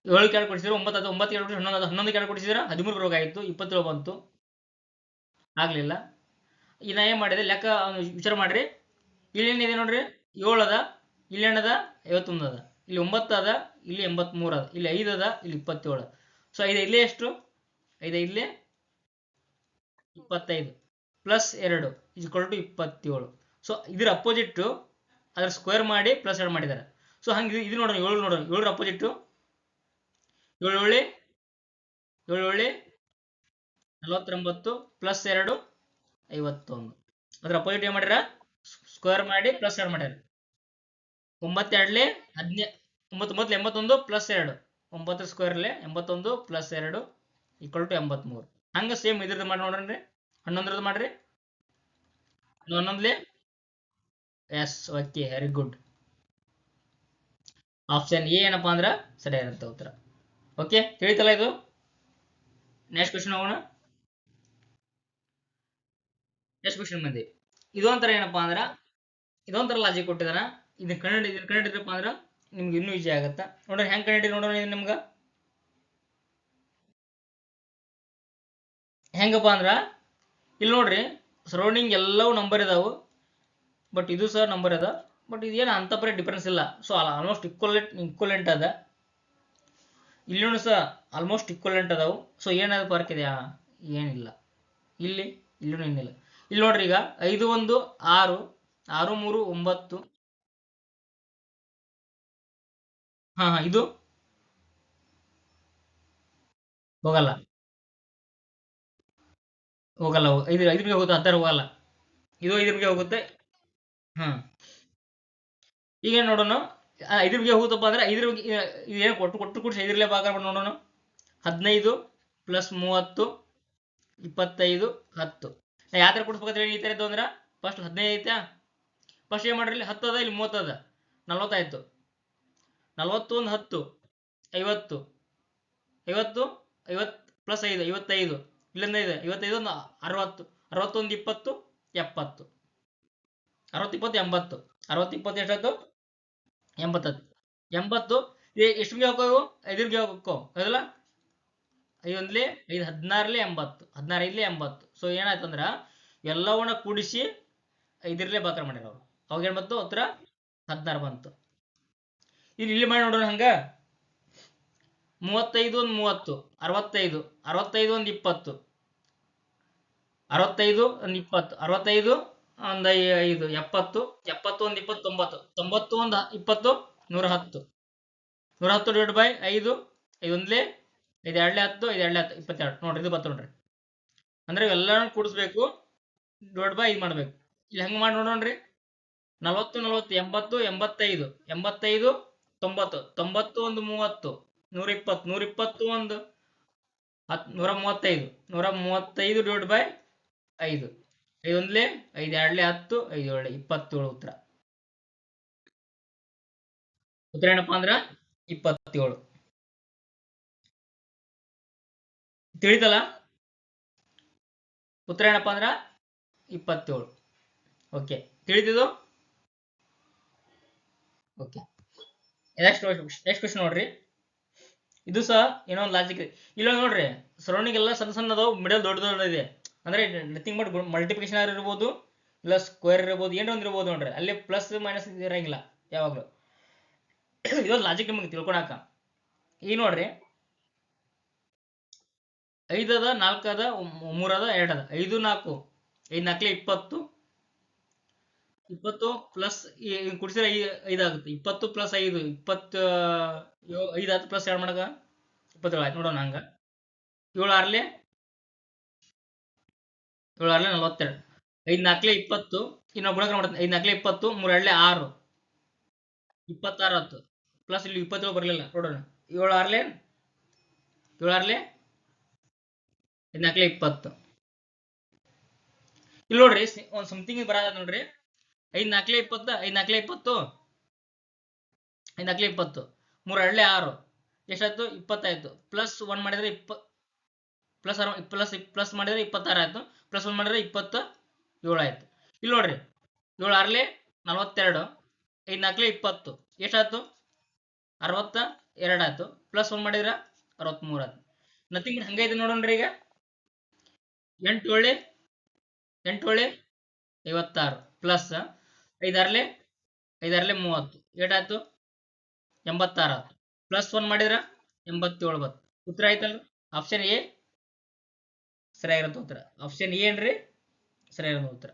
7 ಕ್ಯಾರೆಟ್ ಕೊಡಿಸಿದ್ರೆ 9 ಅದು 9 ಕ್ಯಾರೆಟ್ 11 ಕ್ಯಾರೆಟ್ ಕೊಡಿಸಿದ್ರೆ 13 ಬರಬೇಕಾಗಿತ್ತು, 27 ಬಂತು, ಆಗ್ಲಿಲ್ಲ. ಈಗ ನಾ ಏನ್ ಮಾಡಿದೆ, ಲೆಕ್ಕ ವಿಚಾರ ಮಾಡ್ರಿ. ಇಲ್ಲಿ ಏನಿದೆ ನೋಡ್ರಿ, 7 ಅದ, ಇಲ್ಲಿ ಏನದ 51 ಅದ, ಇಲ್ಲಿ 9 ಅದ, ಇಲ್ಲಿ 83 ಅದ, ಇಲ್ಲಿ 5 ಅದ, ಇಲ್ಲಿ 27. ಸೊ 5 ಇಲ್ಲೇ ಎಷ್ಟು? 5 ಇಲ್ಲೇ 25 ಪ್ಲಸ್ 2 ಇಸ್ಕೊಲ್ ಟು 27. ಸೊ ಇದ್ರ ಅಪೋಸಿಟ್ ಅದ್ರ ಸ್ಕ್ವೇರ್ ಮಾಡಿ ಪ್ಲಸ್ 2 ಮಾಡಿದ್ದಾರೆ. ಸೊ ಹಂಗೆ ಇದು ನೋಡೋಣ. 7 ನೋಡೋಣ, 7 ಅಪೋಸಿಟ್ 7 7 7 49 ಪ್ಲಸ್ 2 51. ಅದ್ರ ಅಪೋಸಿಟ್ ಏನ್ ಮಾಡಿರ? ಸ್ಕ್ವೇರ್ ಮಾಡಿ ಪ್ಲಸ್ 2 ಮಾಡ್ಯಾರ. 9 ಎರಡ್ಲೆ 19, 9 ಮೊದಲು 81 ಪ್ಲಸ್ 2, 9 ಸ್ಕ್ವೇರ್ಲೆ 81 ಪ್ಲಸ್ 2 ಈಕ್ವಲ್ ಟು 83. ಹಂಗ ಸೇಮ್ ಇದ್ರದ್ದು ಮಾಡಿ ನೋಡ್ರಿ, 11ರದ್ದು ಮಾಡ್ರಿ. 11ಲೆ yes, okay, very good. Option A ಏನಪ್ಪಾ ಅಂದ್ರ ಸರಿಯಾಗಿರುತ್ತೆ ಉತ್ತರ. ಓಕೆ, ತಿಳಿತಲ್ಲ ಇದು? ನೆಕ್ಸ್ಟ್ ಕ್ವಶನ್ ಹೋಗೋಣ. ನೆಕ್ಸ್ಟ್ ಕ್ವಶನ್ ಬಂದಿ. ಇದೊಂಥರ ಏನಪ್ಪಾ ಅಂದ್ರ ಇದೊಂಥರ ಲಾಜಿಕ್ ಕೊಟ್ಟಿದಾನ. ಇದನ್ನ ಕಂಡಿದ್ರಪ್ಪ ಅಂದ್ರ ನಿಮ್ಗೆ ಇನ್ನೂ ಈಜಿ ಆಗತ್ತ. ನೋಡ್ರಿ ಹೆಂಗ್ ಕಂಡಿಡಿ ನೋಡೋಣ. ಇದು ನಿಮ್ಗ ಹೆಂಗಪ್ಪ ಅಂದ್ರ ಇಲ್ಲಿ ನೋಡ್ರಿ, ಸರೌಂಡಿಂಗ್ ಎಲ್ಲವೂ ನಂಬರ್ ಇದಾವು, ಬಟ್ ಇದು ಸಹ ನಂಬರ್ ಅದ, ಬಟ್ ಇದೇನು ಅಂತ ಪರಿ ಡಿಫರೆನ್ಸ್ ಇಲ್ಲ. ಸೊ ಆಲ್ಮೋಸ್ಟ್ ಇಕ್ವಲೆಂಟ್ ಅದ. ಇಲ್ಲೂ ಸಹ ಆಲ್ಮೋಸ್ಟ್ ಇಕ್ವಲೆಂಟ್ ಅದಾವು. ಸೊ ಏನಾದ್ರು ಫರ್ಕ್ ಇದೆಯಾ? ಏನಿಲ್ಲ. ಇಲ್ಲೂ ಏನಿಲ್ಲ. ಇಲ್ಲಿ ನೋಡ್ರಿ, ಈಗ 5 1 6, 6 3 9. ಹಾ, ಇದು ಹೋಗಲ್ಲ. 5 ಹೋಗುತ್ತೆ, 10 ಹೋಗಲ್ಲ. ಇದು 5 ಹೋಗುತ್ತೆ. ಹಾ, ಈಗ ನೋಡೋಣ. 5 ಹೋಗುತ್ತಪ್ಪ ಅಂದ್ರೆ 5 ಏನು ಕೊಟ್ಟು ಕೂಡಿಸಿ 5 ಭಾಗ ಮಾಡಿ ನೋಡೋಣ. 15 ಪ್ಲಸ್ 30 25 10. ನಾ ಯಾವ ಥರ ಕೊಡಿಸ್ಬೇಕಂತ ಹೇಳಿ ಈ ಥರ ಇದ್ದು ಅಂದ್ರೆ ಫಸ್ಟ್ 15 ಐತಾ. ಫಸ್ಟ್ ಏನು ಮಾಡ್ರಿ, ಇಲ್ಲಿ 10 ಅದ, ಇಲ್ಲಿ 30 ಅದ, 40 ಆಯ್ತು. 41 10 50, 50 50 ಪ್ಲಸ್ 5 55, ಇಲ್ಲಿಂದ ಇದೆ 55 ಒಂದು 60, 61 20 70, 60 20 80, 60 20 ಎಷ್ಟಾಯ್ತು? 80. 80 ಎಷ್ಟು ಹೋಗ್ತಾವು? 5 ಹೋಗ್ಕೋ ಹೌದಲ್ಲ. 5 5 16 80, 16 5 80. ಸೊ ಏನಾಯ್ತು ಅಂದ್ರ ಎಲ್ಲವನ್ನ ಕೂಡಿಸಿ 5 ಬಾಕರ್ ಮಾಡ್ಯಾರ ಅವ್ರು. ಅವಾಗ ಏನ್ ಬಂತು ಉತ್ತರ? 16 ಬಂತು. ಇಲ್ಲಿ ಮಾಡಿ ನೋಡೋಣ ಹಂಗ. 35 ಒಂದು 30, 65, 65 ಒಂದು 20, 65 ಒಂದು 20, 65 ಒಂದು 5 70, 70 ಒಂದು 20 90, 90 ಒಂದು 20 110, 110 ಡಿವೈಡ್ ಬೈ 5, 5 ಒಂದ್ಲೆ 5 ಎರಡ್ಲೆ 10, 5 ಎರಡ್ಲೆ 10 22. ನೋಡ್ರಿ ಇದು ಬತ್ತು ನೋಡ್ರಿ. ಅಂದ್ರೆ ಎಲ್ಲಾನು ಕೂಡಿಸ್ಬೇಕು, ಡಿವೈಡ್ ಬೈ 5 ಮಾಡ್ಬೇಕು. ಇಲ್ಲಿ ಹೆಂಗ್ ಮಾಡಿ ನೋಡೋಣ್ರಿ. 40 40 80 85, 85 90, 90 ಒಂದು 30, 120, 120 ಒಂದು 135, 135 ಡಿವೈಡ್ ಬೈ 5, 5 ಒಂದ್ಲೆ 5 ಎರಡ್ಲೆ 10, 5 ಏಳ್ಲೆ 27 ಉತ್ತರ. ಉತ್ತರ ಏನಪ್ಪಾ ಅಂದ್ರ 27. ತಿಳಿತಲ್ಲ? ಉತ್ತರ ಏನಪ್ಪಾ ಅಂದ್ರ 27. ಓಕೆ, ತಿಳಿದಿದ್ದು? ಓಕೆ, ನೆಕ್ಸ್ಟ್ ಕ್ವಶನ್ ನೋಡ್ರಿ. ಇದು ಸಹ ಏನೋ ಒಂದು ಲಾಜಿಕ್. ಇಲ್ಲ ನೋಡ್ರಿ, ಸರೌಂಡಿಂಗ್ ಎಲ್ಲ ಸಣ್ಣ ಸಣ್ಣ ಅದಾವು, ಮಿಡಲ್ ದೊಡ್ಡ ದೊಡ್ಡದಿದೆ. ಅಂದ್ರೆ ನಥಿಂಗ್ ಬಟ್ ಮಲ್ಟಿಪ್ಲಿಕೇಶನ್ ಇರ್ಬೋದು, ಇಲ್ಲ ಸ್ಕ್ವೇರ್ ಇರ್ಬೋದು, ಏನೋ ಒಂದು ಇರ್ಬೋದು ನೋಡ್ರಿ. ಅಲ್ಲಿ ಪ್ಲಸ್ ಮೈನಸ್ ಇರಂಗಿಲ್ಲ ಯಾವಾಗಲೂ. ಇದೊಂದು ಲಾಜಿಕ್ ನಿಮಗೆ ತಿಳ್ಕೊಳಕ. ಈಗ ನೋಡ್ರಿ, 5 ಅದ, 4 ಅದ, 3 ಅದ, 2 ಅದ. 5 4, 5 4 20, 20 ಪ್ಲಸ್ ಕುಡಿಸಿದ್ರೆ 5 ಆಗುತ್ತೆ. 20 ಪ್ಲಸ್ 5 20, 5 ಆಯ್ತು ಪ್ಲಸ್ 2 ಮಾಡಕ 27 ಆಯ್ತು. ನೋಡೋಣ ಹಂಗ. 7 6 42, 5 4 20, ಇನ್ನೊಂದು ಗುಣಕ ಮಾಡ್ತೀನಿ. 5 4 20, 3 2 6, 26 ಆಯ್ತು. ಪ್ಲಸ್ ಇಲ್ಲಿ 27 ಬರಲಿಲ್ಲ. ನೋಡೋಣ. 7 6 7 6 5 4 20. ಇಲ್ಲಿ ನೋಡ್ರಿ, ಒಂದು ಸಮಥಿಂಗ್ ಬರದ ನೋಡ್ರಿ. 5 4 20, 5 4 20, 5 4 20, 3 2 6 ಎಷ್ಟಾಯ್ತು? 20 ಆಯ್ತು. ಪ್ಲಸ್ 1 ಮಾಡಿದ್ರೆ ಪ್ಲಸ್ ಮಾಡಿದ್ರೆ 26 ಆಯ್ತು. ಪ್ಲಸ್ 1 ಮಾಡಿದ್ರೆ 27 ಆಯ್ತು. ಇಲ್ಲಿ ನೋಡ್ರಿ, 7 6 42, 5 4 20 ಎಷ್ಟಾಯ್ತು? 62 ಆಯ್ತು. ಪ್ಲಸ್ 1 ಮಾಡಿದ್ರೆ 63 ಆಯ್ತು. ನಥಿಂಗ್ ಹಂಗೆ ಇದೆ ನೋಡೋಣ್ರಿ. ಈಗ 8 7 56 ಪ್ಲಸ್ 5 6 30 ಏಟಾಯ್ತು? 86 ಆಯ್ತು. ಪ್ಲಸ್ 1 ಮಾಡಿದ್ರೆ 87 ಬತ್ತು. ಉತ್ತರ ಆಯ್ತಲ್ರಿ? ಆಪ್ಷನ್ ಎ ಸರಿಯಾಗಿರುತ್ತೆ ಉತ್ತರ. ಆಪ್ಷನ್ ಏನ್ರಿ ಸರಿಯಾಗಿರೋ ಉತ್ತರ.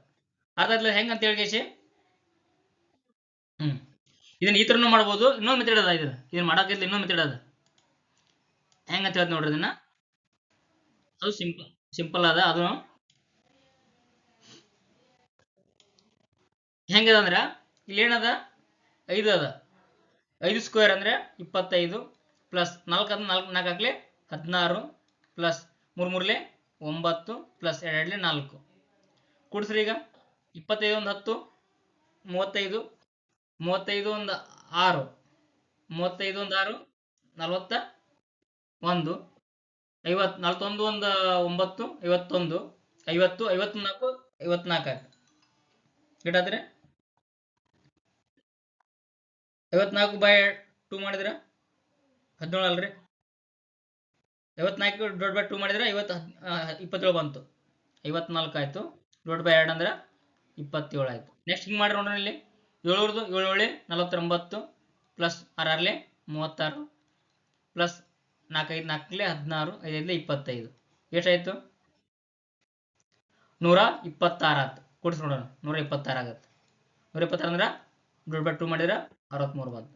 ಅದಾದ್ಮೇಲೆ ಹೆಂಗ್ ಅಂತ ಹೇಳಿ ಇದನ್ನ ಈ ಥರನೂ ಮಾಡ್ಬೋದು. ಇನ್ನೊಂದು ಮೆಥಡ್ ಅದ. ಇದನ್ನ ಮಾಡೋಕ್ಕಿಂತ ಇನ್ನೊಂದು ಮೆಥಡ್ ಅದ. ಹೆಂಗಂತ ಹೇಳ್ತ ನೋಡ್ರಿ. ಇದನ್ನ ಅದು ಸಿಂಪಲ್ ಅದ. ಅದು ಹೆಂಗದ ಅಂದ್ರೆ ಇಲ್ಲಿ ಏನದ 5 ಅದ, 5 ಸ್ಕ್ವೇರ್ ಅಂದ್ರೆ 25 ಪ್ಲಸ್ 4 ಅದ 4 ಹಾಕ್ಲೆ 16 ಪ್ಲಸ್ 3 ಮೂರ್ಲೆ 9 ಪ್ಲಸ್ 2 4 ಕೂಡಿಸ್ರಿ. ಈಗ 25 ಒಂದು 10, 35, 35 ಒಂದು 6, 35 ಒಂದು 6 41, 50, 41 ಒಂದು 9 51, 50, 54, 54 ಆಯ್ತು. ಎಷ್ಟಾದ್ರೆ 54 ಬೈ 2 ಮಾಡಿದ್ರೆ 17 ಅಲ್ರಿ. 54 ಡಿವೈಡ್ ಬೈ 2 ಮಾಡಿದ್ರೆ 27 ಬಂತು. 54 ಆಯ್ತು. ಡಿವೈಡ್ ಬೈ 2 ಅಂದ್ರೆ 27 ಆಯ್ತು. ನೆಕ್ಸ್ಟ್ ಹಿಂಗೆ ಮಾಡ್ರಿ ನೋಡ್ರಿ. ಇಲ್ಲಿ 7 7 49 ಪ್ಲಸ್ 6 36 ಪ್ಲಸ್ 4 5 4 16 5 25 ಎಷ್ಟಾಯ್ತು? 126 ಆಯ್ತು. ಕೂಡಿಸಿ ನೋಡೋಣ. 126 ಆಗತ್ತೆ. 126 ಅಂದ್ರೆ ಡಿವೈಡ್ ಬೈ 2 ಮಾಡಿದ್ರೆ 63 ಬಂತು.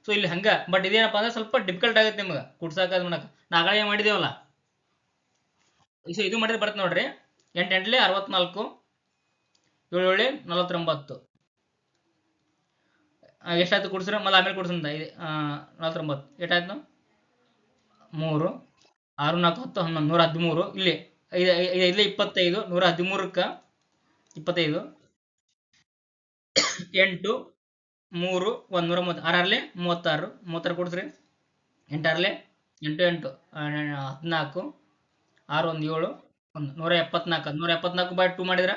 ಸೊ ಇಲ್ಲಿ ಹಂಗ. ಬಟ್ ಇದೇನಪ್ಪ ಅಂದ್ರೆ ಸ್ವಲ್ಪ ಡಿಫಿಕಲ್ಟ್ ಆಗುತ್ತೆ ನಿಮ್ಗೆ ಕುಡ್ಸಾಕ ಮಾಡಕ್ಕೆ. ನಾಗಳೇ ಮಾಡಿದೇವಲ್ಲ. ಸೊ ಇದು ಮಾಡಿದ್ರೆ ಬರುತ್ತೆ ನೋಡ್ರಿ. 8 8 64, 7 7 49 ಎಷ್ಟಾಯ್ತು ಕೂಡಿಸ್ರೆ ಮళ్ళీ ಆಮೇಲೆ ಕೂಡಿಸಂತ 49 ಎಷ್ಟಾಯ್ತು? 3 6 4 10 11 113. ಇಲ್ಲಿ 5 25 113ಕ್ಕೆ 25 8 3 130 6 36 36 ಕೂಡಿಸ್ರಿ. 8 6 8 8 14 6 1 7 174 174 ಬೈ 2 ಮಾಡಿದ್ರೆ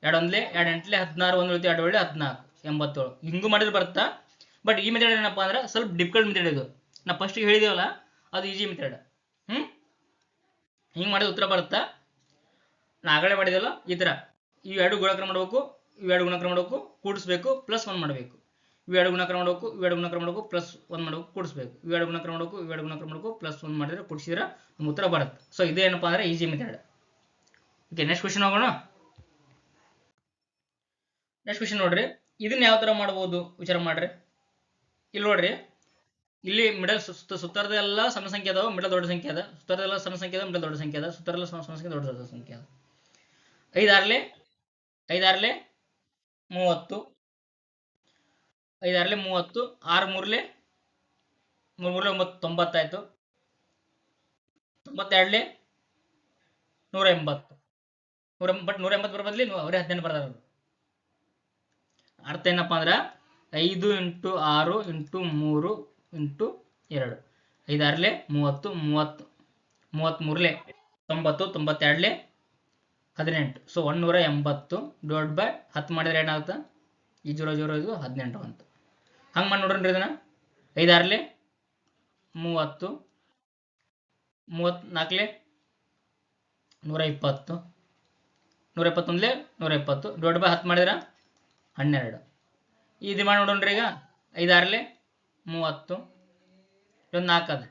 2 1 2 8 16 1 2 2 14 87 ಹಿಂಗೂ ಮಾಡಿದ್ರೆ ಬರುತ್ತಾ. ಬಟ್ ಈ ಮೆಥಡ್ ಏನಪ್ಪ ಅಂದ್ರೆ ಸ್ವಲ್ಪ ಡಿಫಿಕಲ್ಟ್ ಮೆಥಡ್ ಇದು. ನಾ ಫಸ್ಟಿಗೆ ಹೇಳಿದೇವಲ್ಲ ಅದು ಈಜಿ ಮೆಥಡ್. ಹಿಂಗೆ ಮಾಡಿದ್ರೆ ಉತ್ತರ ಬರುತ್ತಾ. ನಾ ಆಗಲೇ ಮಾಡಿದೆವಲ್ಲ ಈ ಥರ. ಇವೆರಡು ಗುಣಾಕಾರ ಮಾಡಬೇಕು, ಇವೆರಡು ಗುಣಾಕಾರ ಮಾಡಬೇಕು, ಕೂಡಿಸ್ಬೇಕು, ಪ್ಲಸ್ 1 ಮಾಡಬೇಕು. ಇವೆರಡು ಗುಣಾಕಾರ ಮಾಡಬೇಕು, ಇವೆರಡು ಗುಣಾಕಾರ ಮಾಡಬೇಕು, ಪ್ಲಸ್ 1 ಮಾಡಬೇಕು, ಕೂಡಿಸ್ಬೇಕು. ಇವೆರಡು ಗುಣಾಕಾರ ಮಾಡಬೇಕು, ಇವೆರಡು ಗುಣಾಕಾರ ಮಾಡಬೇಕು, ಪ್ಲಸ್ 1 ಮಾಡಿದ್ರೆ ಕೂಡಿಸಿದ್ರೆ ನಮ್ಮ ಉತ್ತರ ಬರುತ್ತೆ. ಸೊ ಇದೇನಪ್ಪ ಅಂದ್ರೆ easy method. Okay, next question ಹೋಗೋಣ. ನೆಕ್ಸ್ಟ್ ಕ್ವಶನ್ ನೋಡ್ರಿ. ಇದನ್ನ ಯಾವ ತರ ಮಾಡ್ಬೋದು ವಿಚಾರ ಮಾಡ್ರಿ. ಇಲ್ಲಿ ನೋಡ್ರಿ, ಇಲ್ಲಿ ಮಿಡಲ್ ಸುತ್ತರದೆಲ್ಲ ಸಣ್ಣ ಸಂಖ್ಯೆ ಅದಾವ, ಮಿಡಲ್ ದೊಡ್ಡ ಸಂಖ್ಯೆ ಅದ. ಸುತ್ತರದೆಲ್ಲ ಸಣ್ಣ ಸಂಖ್ಯೆ ಅದ, ಮಿಡಲ್ ದೊಡ್ಡ ಸಂಖ್ಯೆ ಅದ. ಸುತ್ತರೆಲ್ಲ ಸಣ್ಣ ಸಂಖ್ಯೆ, ದೊಡ್ಡ ಸಂಖ್ಯೆ ಅದ. 5 6 5 6 30, 5 6 30, 6 3 3 3 90 ಆಯ್ತು. 92 180. ಬಟ್ 180 ಬರೋ ಬದಲಿ ಅವರೇ 18 ಬರ್ದಾರ. ಅರ್ಥ ಏನಪ್ಪಾ ಅಂದ್ರೆ 5 into 6 into 3 into 2. 5 6 30, 30 33 90, 92 18. So 180 divide by 10 ಮಾಡಿದ್ರೆ ಏನಾಗುತ್ತೆ? ಈ 0 0 ಇದು 18 ಅಂತ. ಹಂಗೆ ಮಾಡಿ ನೋಡ್ರಿ ಇದನ್ನ. 5 6 30, 34 120, 121 120 ಡಿವೈಡ್ ಬೈ 10 ಮಾಡಿದ್ರೆ 12. ಇದು ಮಾಡಿ ನೋಡೋಣ್ರಿ. ಈಗ 5 6 30, ಇದೊಂದು 4 ಅದ.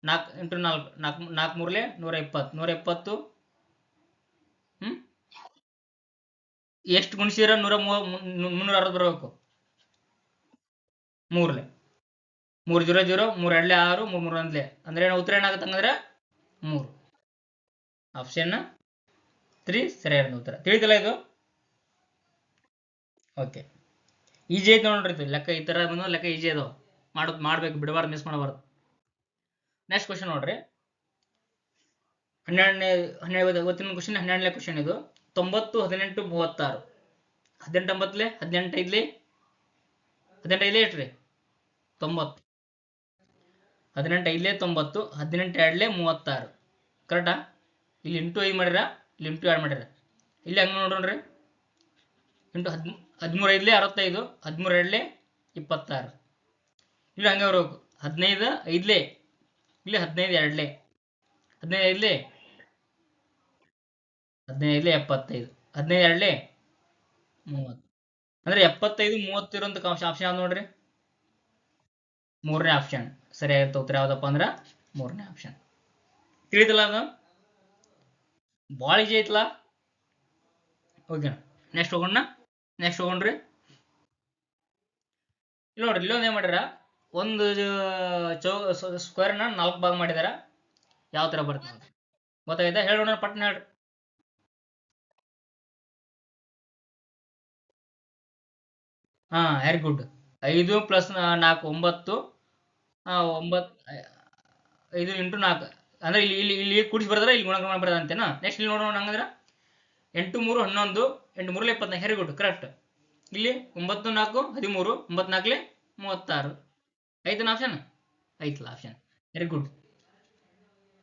4 ಇಂಟು 4 4 4 3 120, 120 ಎಷ್ಟು ಗುಣಿಸಿದ್ರೆ 360 ಬರಬೇಕು? 3 3 0 0 3 2 6 3 3 1 ಅಂದ್ರೆ ಉತ್ತರ ಏನಾಗುತ್ತೆ ಹಂಗಂದ್ರೆ 3. ಆಪ್ಷನ್ 3 ಸರಿಯಾದ ಉತ್ತರ. ತಿಳಿತಲ್ಲ ಇದು? ಓಕೆ, ಈಜಿ ಐತೆ ನೋಡ್ರಿ ಇದು ಲೆಕ್ಕ. ಈ ತರ ಬಂದ ಲೆಕ್ಕ ಈಜಿ ಅದಾವ. ಮಾಡ್ಬೇಕು, ಬಿಡಬಾರ್ದು, ಮಿಸ್ ಮಾಡಬಾರ್ದು. ನೆಕ್ಸ್ಟ್ ಕ್ವಶನ್ ನೋಡ್ರಿ. 12ನೇ ಇವತ್ತಿನ ಕ್ವಶನ್ 12ನೇ ಕ್ವಶನ್ ಇದು. 90 18 36. 18 9 18 5 18 5 ಎಷ್ಟ್ರಿ? 90. 18 5 90, 18 2 36. ಕರೆಕ್ಟಾ? ಇಲ್ಲಿ ಇಂಟು 5 ಮಾಡಿರ, ಇಲ್ಲಿ ಇಂಟು 2 ಮಾಡಿರ. ಇಲ್ಲಿ ಹಂಗೆ ನೋಡ್ರಿ. ಇಂಟು 13 5 65, 13 2 26. ಇಲ್ಲಿ ಹಂಗೆ ಬರಬೇಕು. 15 5 ಇಲ್ಲಿ 15 2 15 5 15 75, 15 2 30. ಅಂದ್ರೆ 75 30 ಇರುವಂತ ಆಪ್ಷನ್ ಯಾವ್ದು ನೋಡ್ರಿ? 3ನೇ ಆಪ್ಷನ್ ಸರಿಯಾಗಿರ್ತ. ಉತ್ತರ ಯಾವ್ದಪ್ಪ ಅಂದ್ರೆ 3ನೇ ಆಪ್ಷನ್. ತಿಳಿತಲ್ಲ ಅದು? ಭಾಳ ಈಜಿ ಐತಲ್ಲ? ಓಕೆ, ನೆಕ್ಸ್ಟ್ ಹೋಗೋಣ್ರಿ. ಇಲ್ಲಿ ನೋಡ್ರಿ, ಇಲ್ಲೊಂದು ಏನ್ ಮಾಡ್ಯಾರ, ಒಂದು ಸ್ಕ್ವೇರ್ನ 4 ಭಾಗ ಮಾಡಿದಾರ. ಯಾವ ತರ ಬರ್ತದೆ ಗೊತ್ತಾಯ್ತಾ? ಹೇಳೋಣ, ಪಟ್ನ ಹೇಳ್ರಿ. ಹಾ ವೆರಿ ಗುಡ್. 5 ಪ್ಲಸ್ 4 9. 9 5 ಇಂಟು 4 ಅಂದ್ರೆ ಇಲ್ಲಿ ಕೂಡಿಸಿ ಬರ್ದಾರ, ಇಲ್ಲಿ ಗುಣಾಕಾರ ಮಾಡಿ ಬರ್ದಾರ ಅಂತೇನಾ. ನೆಕ್ಸ್ಟ್ ಇಲ್ಲಿ ನೋಡೋಣ ಹಂಗಂದ್ರೆ 8 3 11, 8 3 24. Very good correct. ಇಲ್ಲಿ 9 4 13, 9 4 36. ಐತನ ಆಪ್ಷನ್? ಐತಲ್ಲ ಆಪ್ಷನ್. ವೆರಿ ಗುಡ್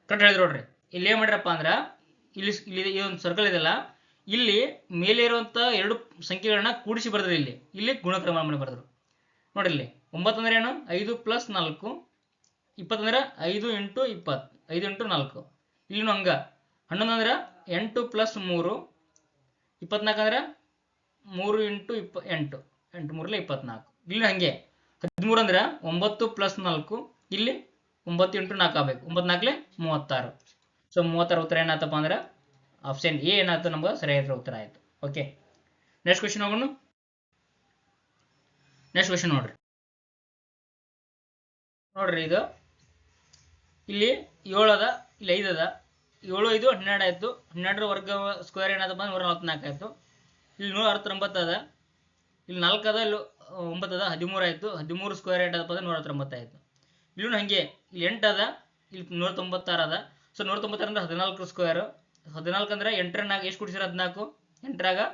ಕರೆಕ್ಟ್ ಹೇಳಿದ್ರು ನೋಡ್ರಿ. ಇಲ್ಲಿ ಏನ್ ಮಾಡಿರಪ್ಪ ಅಂದ್ರ ಇಲ್ಲಿ ಒಂದು ಸರ್ಕಲ್ ಇದೆಯಲ್ಲ, ಇಲ್ಲಿ ಮೇಲೆ ಇರುವಂತ ಎರಡು ಸಂಖ್ಯೆಗಳನ್ನ ಕೂಡಿಸಿ ಬರೆದ್ರು. ಇಲ್ಲಿ ಗುಣಕ್ರಮ ಮಾಡಿ ಬರೆದ್ರು ನೋಡ್ರಿ. ಇಲ್ಲಿ 9 ಅಂದ್ರೆ ಏನು? 5 ಪ್ಲಸ್ 4. 20 ಅಂದ್ರೆ 5 ಇಂಟು 20, 5 ಇಂಟು 4. ಇಲ್ಲಿನೂ ಹಂಗ. 11 ಅಂದ್ರೆ 8 ಪ್ಲಸ್ 3. 24 ಅಂದ್ರೆ 3 ಇಂಟು 8, 8 3 24. ಇಲ್ಲಿ ಹಂಗೆ. 13 ಅಂದ್ರೆ 9 ಪ್ಲಸ್ 4. ಇಲ್ಲಿ 9 ಇಂಟು 4 ಆಗಬೇಕು. 9 4 36. ಸೊ 36 ಉತ್ತರ ಏನಾಯ್ತಪ್ಪ ಅಂದ್ರೆ ಆಪ್ಷನ್ ಎ ಏನಾಯ್ತು ನಮ್ಗೆ ಸರಿಯಾದ ಉತ್ತರ ಆಯ್ತು. ಓಕೆ, ನೆಕ್ಸ್ಟ್ ಕ್ವಶನ್ ಹೋಗೋಣ. ನೆಕ್ಸ್ಟ್ ಕ್ವಶನ್ ನೋಡ್ರಿ. ಇದು ಇಲ್ಲಿ 7 ಅದ, ಇಲ್ಲಿ 5 ಅದ. 7 5 12 ಆಯ್ತು. 12 ವರ್ಗ ಸ್ಕ್ವೇರ್ ಏನಾದಪ್ಪ ಅಂದ್ರೆ 144 ಆಯ್ತು. ಇಲ್ಲಿ 169 ಅದ. ಇಲ್ಲಿ 4 ಅದ, ಇಲ್ಲಿ 9 ಅದ, 13 ಆಯ್ತು. 13 ಸ್ಕ್ವೇರ್ ಏನಾದಪ್ಪ ಅಂದ್ರೆ 190 ಆಯ್ತು. ಇಲ್ಲೂ ಹಂಗೆ. ಇಲ್ಲಿ 8 ಅದ, ಇಲ್ಲಿ 196 ಅದ. ಸೊ 196 ಅಂದ್ರೆ 14 ಸ್ಕ್ವೇರ್. 14 ಅಂದ್ರೆ 8 ಎಷ್ಟು ಕೊಡ್ಸಿರ 14. 8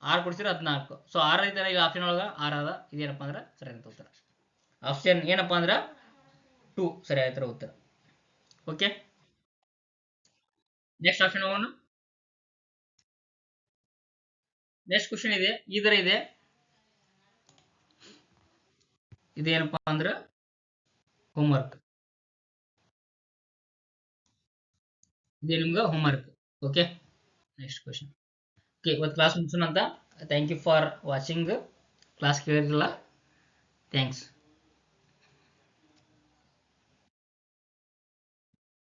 6 ಕೊಡ್ಸಿರ 14. ಸೊ 6 ಐತೆ ಈಗ ಆಪ್ಷನ್ ಒಳಗ 6 ಅದ. ಇದೇನಪ್ಪ ಅಂದ್ರೆ ಸರಿ ಅಂತ ಉತ್ತರ. ಆಪ್ಷನ್ ಏನಪ್ಪಾ ಅಂದ್ರ 2 ಸರಿ ಆಯ್ತರ ಉತ್ತರ. ಓಕೆ, ನೆಕ್ಸ್ಟ್ ಆಪ್ಷನ್ ಹೋಗೋಣ. ನೆಕ್ಸ್ಟ್ ಕ್ವಶನ್ ಇದೆ, ಈ ತರ ಇದೆ. ಇದೇನಪ್ಪಾ ಅಂದ್ರ ಹೋಮ್ವರ್ಕ್. ಇದೇ ನಿಮ್ಗೆ homework. Okay, next question. Okay, ಇವತ್ತು ಕ್ಲಾಸ್ ಮುಗಿಸೋಣ ಅಂತ. Thank you for watching. Class ಕೇಳಿರಲಿಲ್ಲ, ಥ್ಯಾಂಕ್ಸ್.